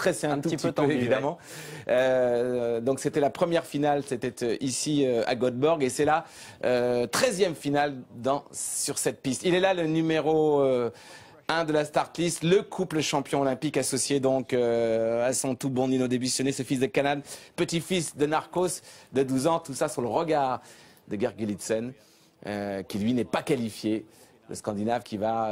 stressé un petit peu tendu, évidemment. Donc c'était la première finale, c'était ici à Göteborg, et c'est la 13e finale sur cette piste. Il est là le numéro 1 de la start list, le couple champion olympique associé donc à son tout bon Nino Debusschöne, ce fils de Canaan, petit-fils de Narcos de 12 ans, tout ça sur le regard de Gerd Gillitzen, qui lui n'est pas qualifié. Le Scandinave qui va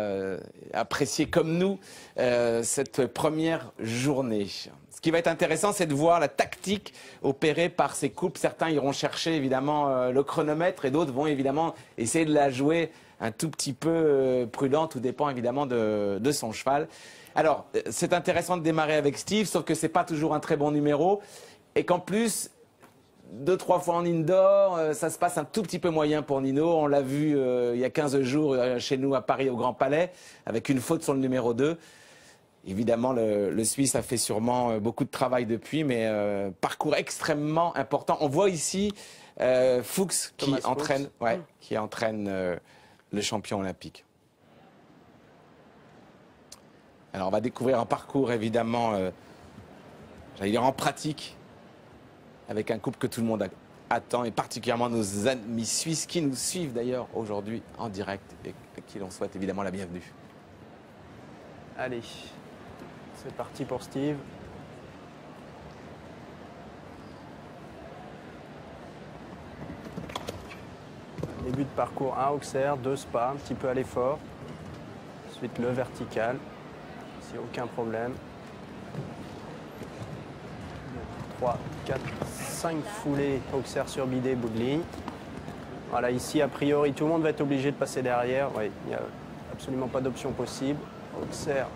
apprécier comme nous cette première journée. Ce qui va être intéressant, c'est de voir la tactique opérée par ces couples. Certains iront chercher évidemment le chronomètre et d'autres vont évidemment essayer de la jouer un tout petit peu prudent. Tout dépend évidemment de son cheval. Alors, c'est intéressant de démarrer avec Steve, sauf que c'est pas toujours un très bon numéro et qu'en plus, 2-3 fois en indoor, ça se passe un tout petit peu moyen pour Nino. On l'a vu il y a 15 jours chez nous à Paris au Grand Palais, avec une faute sur le numéro 2. Évidemment, le Suisse a fait sûrement beaucoup de travail depuis, mais parcours extrêmement important. On voit ici Fuchs qui entraîne, le champion olympique. Alors on va découvrir un parcours évidemment, j'allais dire en pratique, avec un couple que tout le monde attend, et particulièrement nos amis suisses qui nous suivent d'ailleurs aujourd'hui en direct et à qui l'on souhaite évidemment la bienvenue. Allez, c'est parti pour Steve. Début de parcours, 1 Auxerre, 2 Spa, un petit peu à l'effort. Ensuite le vertical, ici aucun problème. 3, 4, 5 foulées, Auxerre sur bidet, bout de ligne. Voilà, ici, a priori, tout le monde va être obligé de passer derrière. Oui, il n'y a absolument pas d'option possible. Auxerre,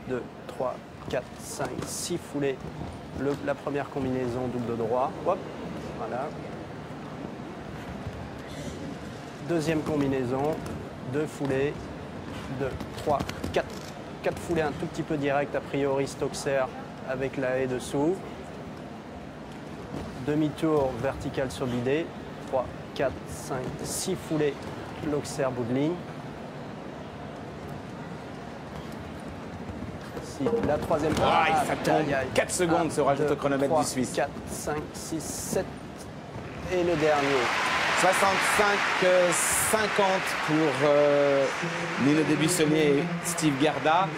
2, 3, 4, 5, 6 foulées. La première combinaison, double droit. Hop, voilà. Deuxième combinaison, 2 foulées. 2, 3, 4. 4 foulées un tout petit peu direct, a priori, Auxerre avec la haie dessous. Demi-tour vertical sur bidet, 3, 4, 5, 6 foulées, l'Auxerre bout de ligne. Ici, la troisième. Ça tourne 4 secondes se rajoute au chronomètre du Suisse. 4, 5, 6, 7 et le dernier. 65-50 pour Nino Debusschöne et Steve Gerda.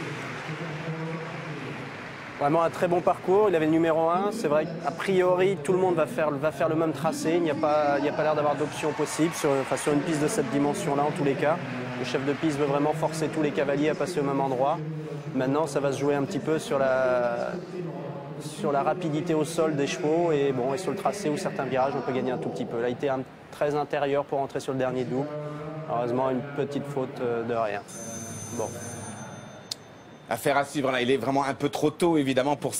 Vraiment un très bon parcours, il avait le numéro 1, c'est vrai qu'a priori tout le monde va faire le même tracé, il n'y a pas l'air d'avoir d'option possible sur une piste de cette dimension-là en tous les cas. Le chef de piste veut vraiment forcer tous les cavaliers à passer au même endroit. Maintenant ça va se jouer un petit peu sur la rapidité au sol des chevaux et sur le tracé où certains virages on peut gagner un tout petit peu. Là il était très intérieur pour entrer sur le dernier double. Heureusement une petite faute de rien. Bon. Affaire à suivre là, il est vraiment un peu trop tôt évidemment pour